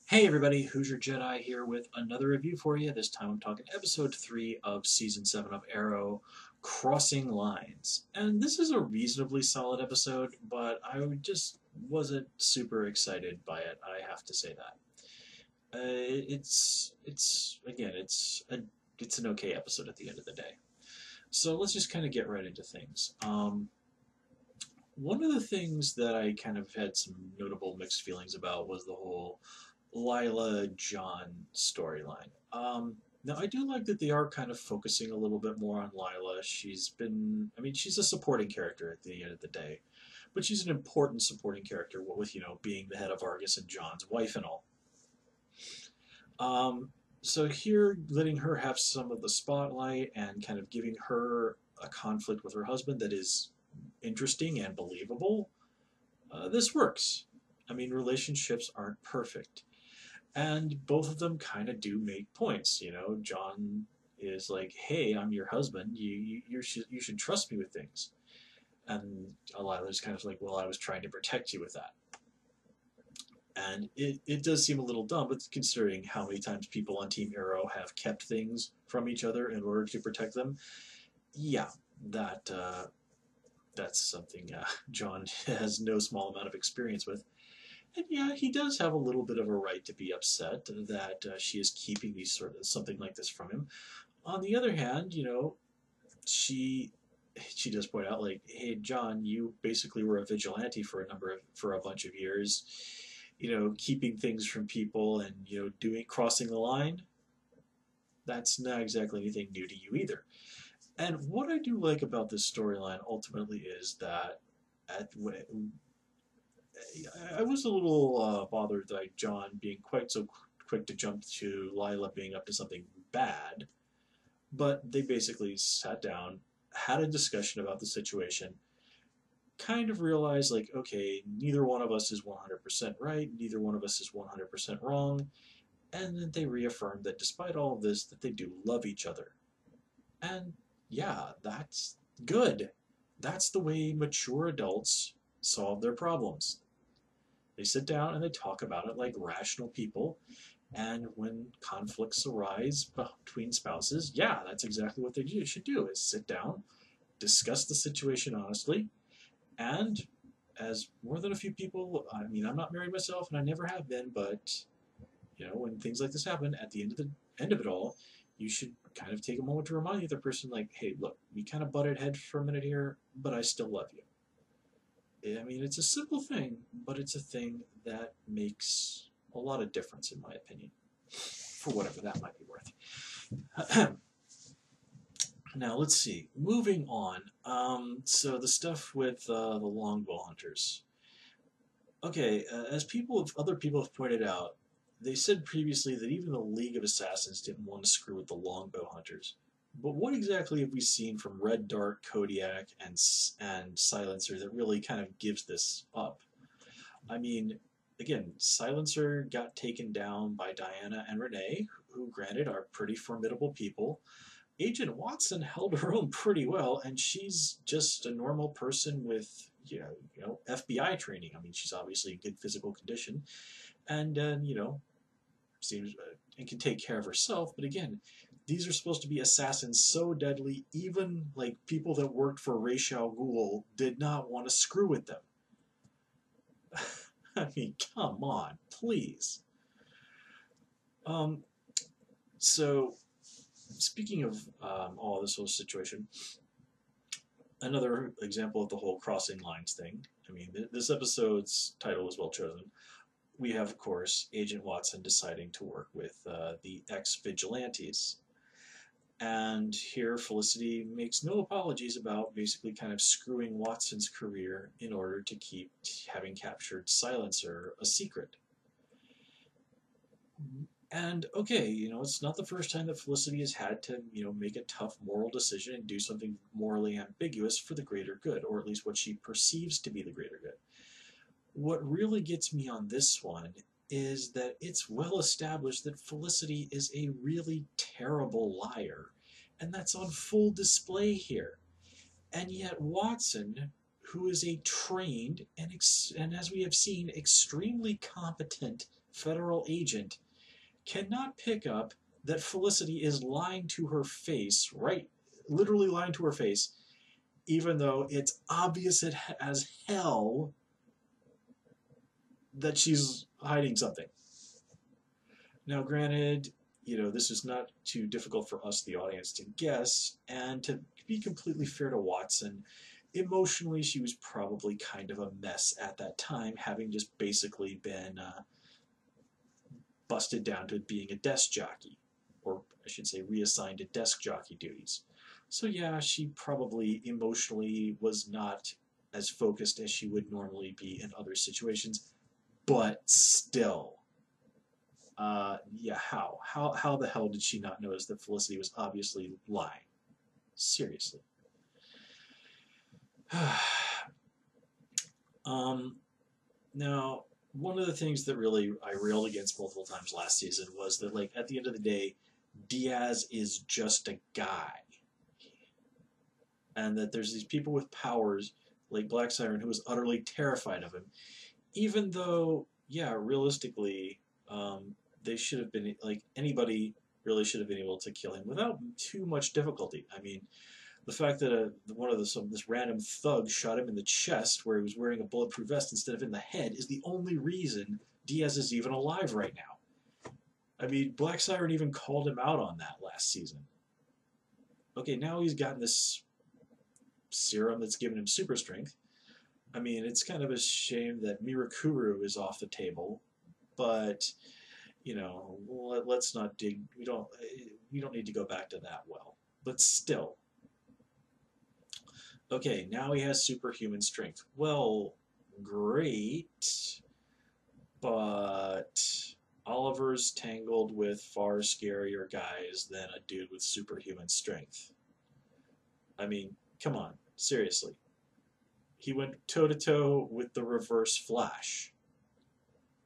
Hey everybody, Hoosier Jedi here with another review for you. This time I'm talking episode 3 of season 7 of Arrow, Crossing Lines. And this is a reasonably solid episode, but I just wasn't super excited by it, I have to say that. It's again, it's an okay episode at the end of the day. So let's just kind of get right into things. One of the things that I kind of had some notable mixed feelings about was the whole Lila John storyline. Now, I do like that they are kind of focusing a little bit more on Lila. She's a supporting character at the end of the day, but she's an important supporting character, what with, being the head of Argus and John's wife and all. So here, letting her have some of the spotlight and kind of giving her a conflict with her husband that is interesting and believable, this works. I mean, relationships aren't perfect. And both of them kind of do make points. John is like, "Hey, I'm your husband. You should trust me with things." And Lila's kind of like, "Well, I was trying to protect you with that." And it does seem a little dumb, but considering how many times people on Team Arrow have kept things from each other in order to protect them, yeah, that's something John has no small amount of experience with. And yeah, he does have a little bit of a right to be upset that she is keeping these sort of something like this from him. On the other hand, she she does point out like, "Hey, John, you basically were a vigilante for a bunch of years, keeping things from people and doing crossing the line. That's not exactly anything new to you either." And what I do like about this storyline ultimately is that at I was a little bothered by John being quite so quick to jump to Lila being up to something bad, but they basically sat down, had a discussion about the situation, kind of realized, like, okay, neither one of us is 100% right, neither one of us is 100% wrong, and then they reaffirmed that despite all of this, that they do love each other. And yeah, that's good. That's the way mature adults solve their problems. They sit down and they talk about it like rational people. And when conflicts arise between spouses, yeah, that's exactly what they should do: is sit down, discuss the situation honestly, and as more than a few people, I mean, I'm not married myself and I never have been, but when things like this happen, at the end of it all, you should kind of take a moment to remind the other person, like, "Hey, look, we kind of butted heads for a minute here, but I still love you." I mean, it's a simple thing, but it's a thing that makes a lot of difference, in my opinion, for whatever that might be worth. Now, let's see. Moving on. So the stuff with the longbow hunters. Okay, as other people have pointed out, they said previously that even the League of Assassins didn't want to screw with the longbow hunters. But what exactly have we seen from Red Dart, Kodiak, and Silencer that really kind of gives this up? I mean, again, Silencer got taken down by Diana and Renee, who, granted, are pretty formidable people. Agent Watson held her own pretty well, and she's just a normal person with, FBI training. I mean, she's obviously in good physical condition, and seems and can take care of herself. But again, these are supposed to be assassins so deadly, even like people that worked for Ra's al Ghul did not want to screw with them. I mean, come on, please. Um, so, speaking of all this whole situation, another example of the whole crossing lines thing. I mean, this episode's title was well chosen. We have, of course, Agent Watson deciding to work with the ex-vigilantes. And here, Felicity makes no apologies about basically kind of screwing Watson's career in order to keep having captured Silencer a secret. And okay, it's not the first time that Felicity has had to, make a tough moral decision and do something morally ambiguous for the greater good, or at least what she perceives to be the greater good. What really gets me on this one is that it's well established that Felicity is a really terrible liar, and that's on full display here. And yet Watson, who is a trained and as we have seen, extremely competent federal agent cannot pick up that Felicity is lying to her face, right? Literally lying to her face, even though it's obvious as hell that she's hiding something. Now, granted, this is not too difficult for us, the audience, to guess, and to be completely fair to Watson, emotionally, she was probably kind of a mess at that time, having just basically been busted down to being a desk jockey, or I should say reassigned to desk jockey duties. So yeah, she probably emotionally was not as focused as she would normally be in other situations, but still, yeah, how the hell did she not notice that Felicity was obviously lying? Seriously. um, Now, one of the things that really I railed against multiple times last season was that, like, at the end of the day, Diaz is just a guy, and that there's these people with powers like Black Siren who is utterly terrified of him, even though, yeah, realistically, they should have been like anybody really should have been able to kill him without too much difficulty. I mean, the fact that one of this random thug shot him in the chest where he was wearing a bulletproof vest instead of in the head is the only reason Diaz is even alive right now. I mean, Black Siren even called him out on that last season. Okay, now he's gotten this serum that's given him super strength. I mean, it's kind of a shame that Mirakuru is off the table, but let's not dig. We don't need to go back to that well. But still, okay, now he has superhuman strength. Well, great, but Oliver's tangled with far scarier guys than a dude with superhuman strength. I mean, come on, seriously. He went toe to toe with the Reverse Flash.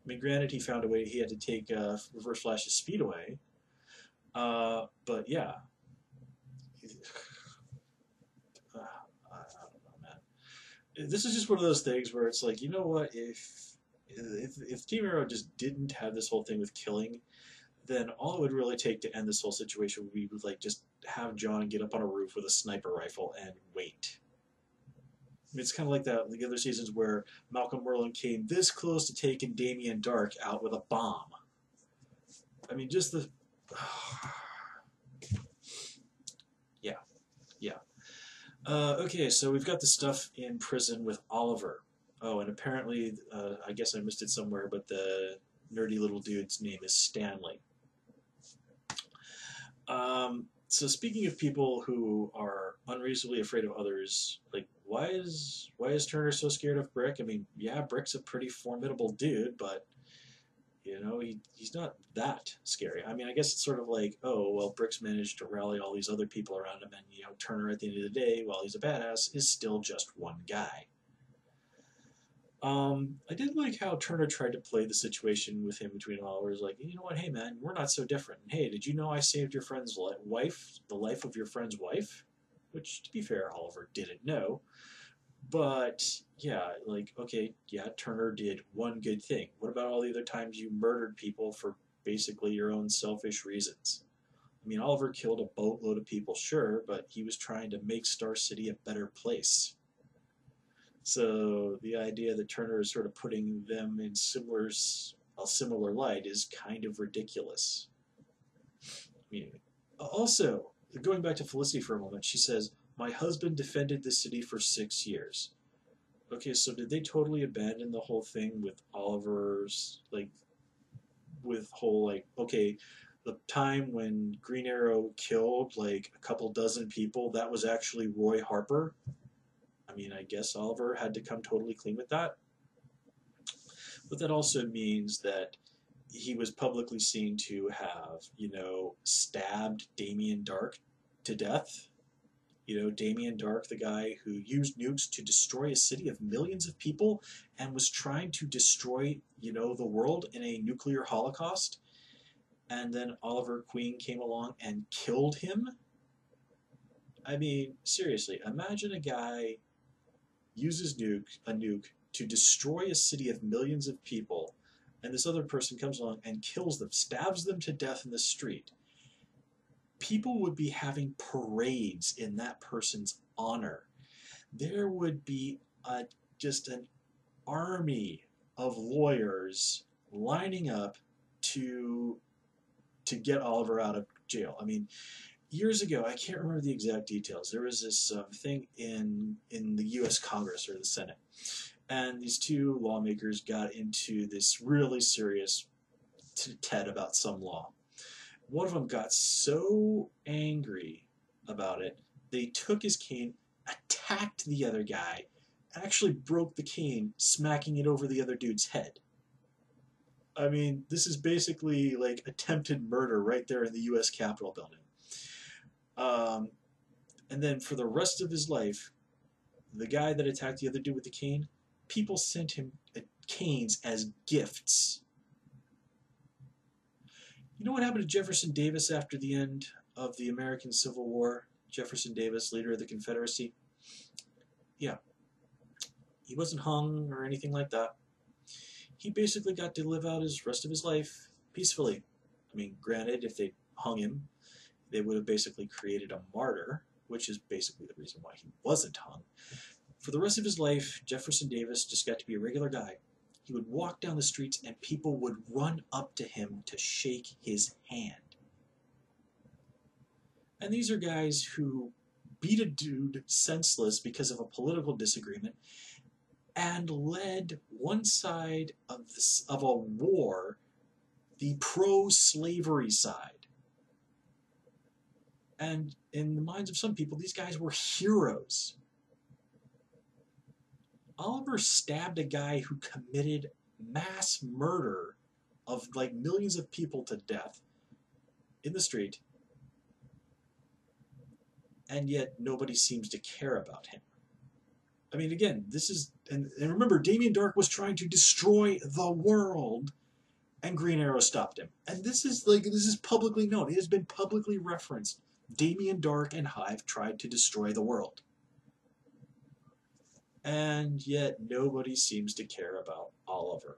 I mean, granted, he found a way. He had to take Reverse Flash's speed away, but yeah. I don't know, man. This is just one of those things where it's like, you know what? If Team Arrow just didn't have this whole thing with killing, then all it would really take to end this whole situation would be like just have John get up on a roof with a sniper rifle and wait. I mean, it's kind of like that the other seasons where Malcolm Merlin came this close to taking Damien Dark out with a bomb. I mean, just the yeah, yeah. Okay, so we've got the stuff in prison with Oliver. Oh, and apparently, I guess I missed it somewhere, but the nerdy little dude's name is Stanley. So speaking of people who are unreasonably afraid of others, like why is Turner so scared of Brick? I mean, yeah, Brick's a pretty formidable dude, but he's not that scary. I mean, I guess it's sort of like, oh, well, Brick's managed to rally all these other people around him, and Turner at the end of the day, while he's a badass, is still just one guy. I did like how Turner tried to play the situation with him between Oliver's like, you know what, hey man, we're not so different. And, hey, did you know I saved your friend's wife, the life of your friend's wife? Which, to be fair, Oliver didn't know. But yeah, like, okay, yeah, Turner did one good thing. What about all the other times you murdered people for basically your own selfish reasons? I mean, Oliver killed a boatload of people, sure, but he was trying to make Star City a better place. So the idea that Turner is sort of putting them in a similar light is kind of ridiculous. I mean, also, going back to Felicity for a moment, she says, "My husband defended the city for 6 years." Okay, so did they totally abandon the whole thing with Oliver's, like, with whole, like, okay, the time when Green Arrow killed, like, a couple dozen people, that was actually Roy Harper? I mean, I guess Oliver had to come totally clean with that. But that also means that he was publicly seen to have, stabbed Damien Dark to death. Damien Dark, the guy who used nukes to destroy a city of millions of people and was trying to destroy, the world in a nuclear holocaust. And then Oliver Queen came along and killed him. I mean, seriously, imagine a guy uses a nuke to destroy a city of millions of people, and this other person comes along and kills them, stabs them to death in the street, people would be having parades in that person's honor. There would be just an army of lawyers lining up to get Oliver out of jail. I mean, years ago, I can't remember the exact details. There was this thing in the U.S. Congress or the Senate, and these two lawmakers got into this really serious tet about some law. One of them got so angry about it, they took his cane, attacked the other guy, actually broke the cane, smacking it over the other dude's head. I mean, this is basically like attempted murder right there in the U.S. Capitol building. And then for the rest of his life, the guy that attacked the other dude with the cane, people sent him canes as gifts. You know what happened to Jefferson Davis after the end of the American Civil War? Jefferson Davis, leader of the Confederacy? Yeah. He wasn't hung or anything like that. He basically got to live out his rest of his life peacefully. I mean, granted, if they hung him, they would have basically created a martyr, which is basically the reason why he wasn't hung. For the rest of his life, Jefferson Davis just got to be a regular guy. He would walk down the streets and people would run up to him to shake his hand. And these are guys who beat a dude senseless because of a political disagreement and led one side of a war, the pro-slavery side. And in the minds of some people, these guys were heroes. Oliver stabbed a guy who committed mass murder of like millions of people to death in the street, and yet nobody seems to care about him. I mean, again, this is, and remember, Damien Darhk was trying to destroy the world, and Green Arrow stopped him. And this is publicly known. It has been publicly referenced. Damien Darhk and Hive tried to destroy the world. And yet nobody seems to care about Oliver.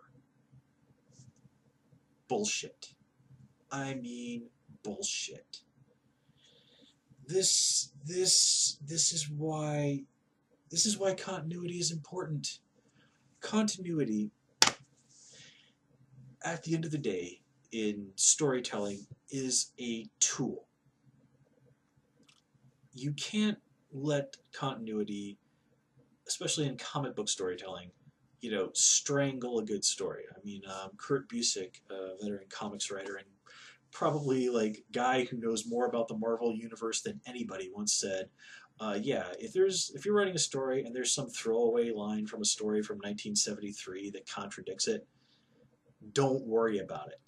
Bullshit. I mean, bullshit. This is why continuity is important. Continuity, at the end of the day, in storytelling, is a tool. You can't let continuity, especially in comic book storytelling, strangle a good story. I mean, Kurt Busiek, a veteran comics writer and probably like guy who knows more about the Marvel universe than anybody, once said, yeah, if you're writing a story and there's some throwaway line from a story from 1973 that contradicts it, don't worry about it.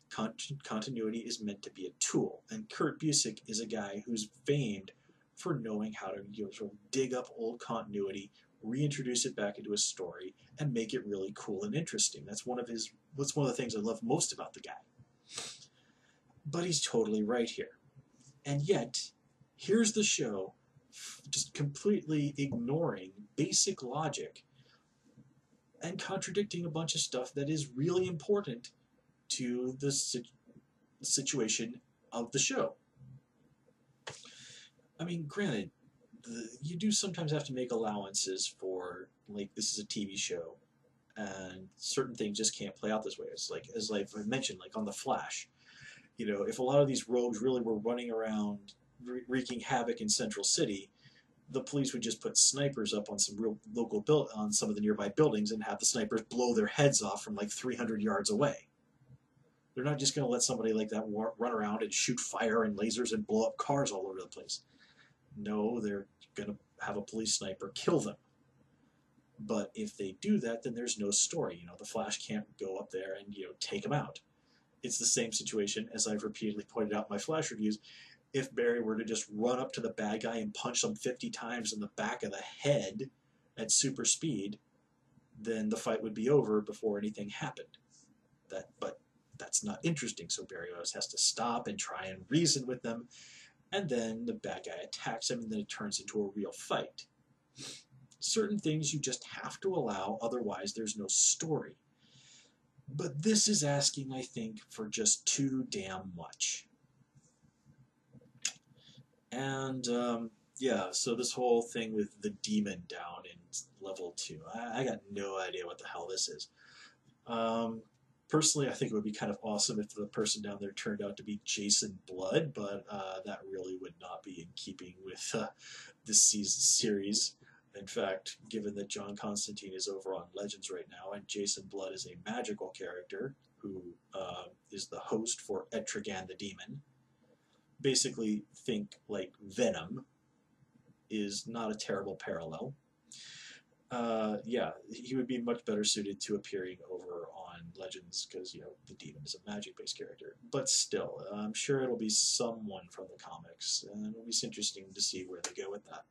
Continuity is meant to be a tool, and Kurt Busiek is a guy who's famed for knowing how to sort of dig up old continuity, reintroduce it back into a story, and make it really cool and interesting. That's one of the things I love most about the guy. But he's totally right here. And yet, here's the show just completely ignoring basic logic and contradicting a bunch of stuff that is really important to the situation of the show. I mean, granted, you do sometimes have to make allowances for, like, this is a TV show, and certain things just can't play out this way. It's like, as I mentioned, like on The Flash, if a lot of these rogues really were running around wreaking havoc in Central City, the police would just put snipers up on some real local on some of the nearby buildings and have the snipers blow their heads off from like 300 yards away. They're not just going to let somebody like that run around and shoot fire and lasers and blow up cars all over the place. No, they're going to have a police sniper kill them. But if they do that, then there's no story. The Flash can't go up there and take them out. It's the same situation, as I've repeatedly pointed out in my Flash reviews. If Barry were to just run up to the bad guy and punch him 50 times in the back of the head at super speed, then the fight would be over before anything happened. But that's not interesting, so Barry always has to stop and try and reason with them, and then the bad guy attacks him, and then it turns into a real fight. Certain things you just have to allow, otherwise there's no story. But this is asking, I think, for just too damn much. And yeah, so this whole thing with the demon down in level 2, I got no idea what the hell this is. Um, Personally, I think it would be kind of awesome if the person down there turned out to be Jason Blood, but that really would not be in keeping with this season series. In fact, given that John Constantine is over on Legends right now, and Jason Blood is a magical character who is the host for Etrigan the Demon, basically think like Venom is not a terrible parallel. Yeah, he would be much better suited to appearing over on Legends because, you know, the demon is a magic-based character. But still, I'm sure it'll be someone from the comics, and it'll be interesting to see where they go with that.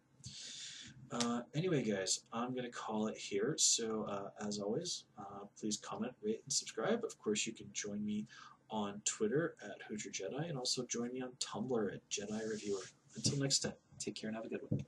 Anyway, guys, I'm going to call it here. So, as always, please comment, rate, and subscribe. Of course, you can join me on Twitter at Hoosier Jedi, and also join me on Tumblr at Jedi Reviewer. Until next time, take care and have a good one.